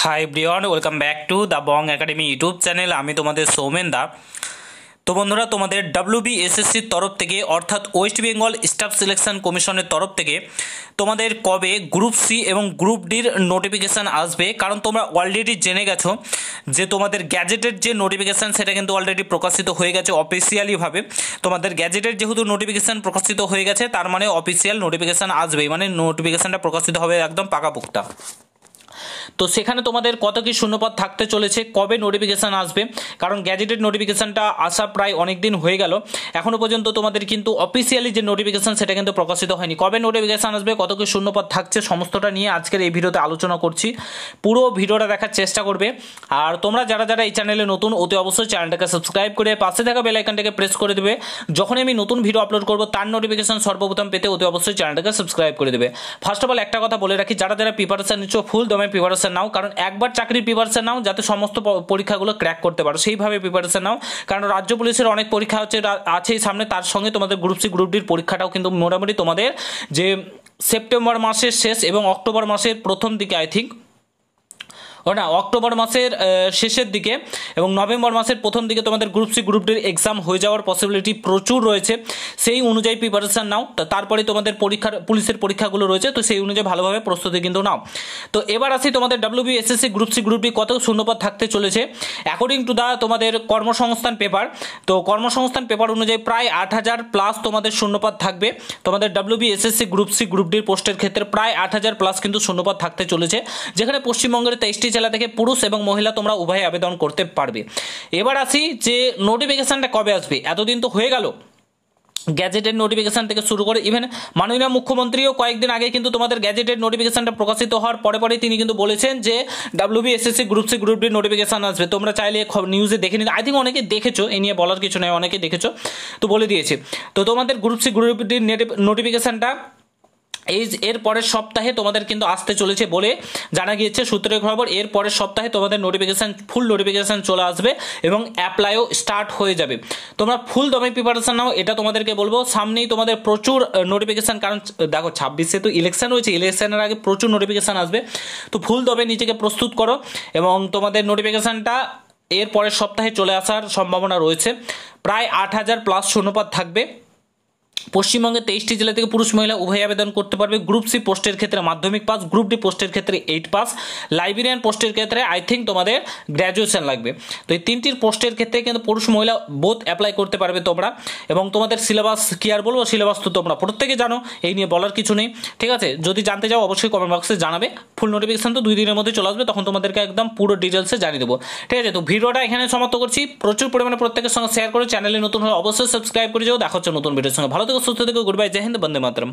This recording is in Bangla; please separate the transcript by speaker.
Speaker 1: Hi everyone, welcome back to the Bong academy YouTube channel. আমি তোমাদের সৌমেন দা। তো বন্ধুরা, তোমাদের WBSSCর তরফ থেকে অর্থাৎ ওয়েস্ট বেঙ্গল স্টাফ সিলেকশন কমিশনের তরফ থেকে তোমাদের কবে গ্রুপ সি এবং গ্রুপ ডির নোটিফিকেশান আসবে, কারণ তোমরা অলরেডি জেনে গেছো যে তোমাদের গ্যাজেটের যে নোটিফিকেশান সেটা কিন্তু অলরেডি প্রকাশিত হয়ে গেছে অফিসিয়ালিভাবে। তোমাদের গ্যাজেটের যেহেতু নোটিফিকেশান প্রকাশিত হয়ে গেছে, তার মানে অফিসিয়াল নোটিফিকেশান আসবেই, মানে নোটিফিকেশানটা প্রকাশিত হবে একদম পাকাপোক্তা। তো সেখানে তোমাদের কত কি শূন্যপদ থাকতে চলেছে, কবে নোটিফিকেশান আসবে, কারণ গ্যাজেটেড নোটিফিকেশানটা আসা প্রায় অনেক দিন হয়ে গেল, এখনও পর্যন্ত তোমাদের কিন্তু অফিসিয়ালি যে নোটিফিকেশান সেটা কিন্তু প্রকাশিত হয়নি। কবে নোটিফিকেশান আসবে, কত কি শূন্যপদ থাকছে, সমস্তটা নিয়ে আজকের এই ভিডিওতে আলোচনা করছি। পুরো ভিডিওটা দেখার চেষ্টা করবে। আর তোমরা যারা যারা এই চ্যানেলে নতুন, অতি অবশ্যই চ্যানেলটাকে সাবস্ক্রাইব করে পাশে থাকা বেল আইকনটাকে প্রেস করে দেবে। যখনই আমি নতুন ভিডিও আপলোড করবো তার নোটিফিকেশান সর্বপ্রথম পেতে অতি অবশ্যই চ্যানেলটাকে সাবস্ক্রাইব করে দেবে। ফার্স্ট অফ অল একটা কথা বলে রাখি, যারা যারা প্রিপারেশন নিচ্ছ ফুল দমে প্রিপারেশন নাও, কারণ একবার চাকরির প্রিপারেশন নাও যাতে সমস্ত পরীক্ষাগুলো ক্র্যাক করতে পারো, সেইভাবে প্রিপারেশন নাও। কারণ রাজ্য পুলিশের অনেক পরীক্ষা আছেই সামনে, তার সঙ্গে তোমাদের গ্রুপ সি গ্রুপ ডির পরীক্ষাটাও কিন্তু মোটামুটি তোমাদের যে সেপ্টেম্বর মাসের শেষ এবং অক্টোবর মাসের প্রথম দিকে অক্টোবর মাসের শেষের দিকে এবং নভেম্বর মাসের প্রথম দিকে তোমাদের গ্রুপ সি গ্রুপ ডির এক্সাম হয়ে যাওয়ার পসিবিলিটি প্রচুর রয়েছে। সেই অনুযায়ী প্রিপারেশান নাও। তারপরে তোমাদের পুলিশের পরীক্ষাগুলো রয়েছে, তো সেই অনুযায়ী ভালোভাবে প্রস্তুতি কিন্তু নাও। তো এবার আসি তোমাদের WBSSC group C group D কত শূন্যপদ থাকতে চলেছে অ্যাকর্ডিং টু তোমাদের কর্মসংস্থান পেপার। তো কর্মসংস্থান পেপার অনুযায়ী প্রায় 8,000 প্লাস তোমাদের শূন্যপদ থাকবে। তোমাদের WBSSC গ্রুপ সি গ্রুপ ডির পোস্টের ক্ষেত্রে প্রায় 8,000 প্লাস কিন্তু শূন্যপদ থাকতে চলেছে, যেখানে পশ্চিমবঙ্গের 23টি জেলা থেকে পুরুষ এবং মহিলা তোমরা উভয় আবেদন করতে পারবে। এবার আসি যে নোটিফিকেশানটা কবে আসবে। এতদিন তো হয়ে গেল গ্যাজেটের নোটিফিকেশান থেকে শুরু করে, ইভেন মাননীয় মুখ্যমন্ত্রীও কয়েকদিন আগে কিন্তু তোমাদের গ্যাজেটের নোটিফিকেশানটা প্রকাশিত হওয়ার পরে তিনি কিন্তু বলেছেন যে WBSSC গ্রুপ সি গ্রুপ ডির নোটিফিকেশান আসবে। তোমরা চাইলে নিউজে দেখে নিতে, আই থিঙ্ক অনেকে দেখেছো, এই নিয়ে বলার কিছু নয়, অনেকে দেখেছো, তো বলে দিয়েছে। তো তোমাদের গ্রুপ সি গ্রুপ ডির নোটিফিকেশানটা এর পরের সপ্তাহে তোমাদের কিন্তু আসতে চলেছে বলে জানা গিয়েছে সূত্রের খবর। এর পরের সপ্তাহে তোমাদের ফুল নোটিফিকেশান চলে আসবে এবং অ্যাপ্লাইও স্টার্ট হয়ে যাবে। তোমরা ফুল দমে প্রিপারেশন নাও, এটা তোমাদেরকে বলবো। সামনেই তোমাদের প্রচুর নোটিফিকেশান, কারণ দেখো 26-এ তো ইলেকশন হয়েছে, ইলেকশনের আগে প্রচুর নোটিফিকেশান আসবে। তো ফুল দমে নিজেকে প্রস্তুত করো এবং তোমাদের নোটিফিকেশানটা এর পরের সপ্তাহে চলে আসার সম্ভাবনা রয়েছে। প্রায় 8,000 প্লাস শূন্যপদ থাকবে। পশ্চিমবঙ্গের 23টি জেলা থেকে পুরুষ মহিলা উভয় আবেদন করতে পারবে। গ্রুপ সি পোস্টের ক্ষেত্রে মাধ্যমিক পাস, গ্রুপ ডি পোস্টের ক্ষেত্রে 8 পাস, লাইব্রেরিয়ান পোস্টের ক্ষেত্রে আই থিঙ্ক তোমাদের গ্র্যাজুয়েশন লাগবে। তো এই তিনটির পোস্টের ক্ষেত্রে কিন্তু পুরুষ মহিলা বোথ অ্যাপ্লাই করতে পারবে তোমরা। এবং তোমাদের সিলেবাস কি আর বলবো, সিলেবাস তো তোমরা প্রত্যেকে জানো, এই নিয়ে বলার কিছু নেই, ঠিক আছে। যদি জানতে চাও অবশ্যই কমেন্ট বক্সে জানাবে। ফুল নোটিফিকেশন তো 2 দিনের মধ্যে চলে আসবে, তখন তোমাদেরকে একদম পুরো ডিটেলসে জানিয়ে দেবো, ঠিক আছে। তো ভিডিওটা এখানে সমাপ্ত করছি। প্রচুর পরিমাণে প্রত্যেকের সঙ্গে শেয়ার করে, চ্যানেলে নতুন হলে অবশ্যই সাবস্ক্রাইব করে যাও। দেখা হচ্ছে নতুন ভিডিওর সঙ্গে। ভালো থেকো, সুস্থ থেকো, গুড বাই, জয় হিন্দ, বন্দে মাতরম।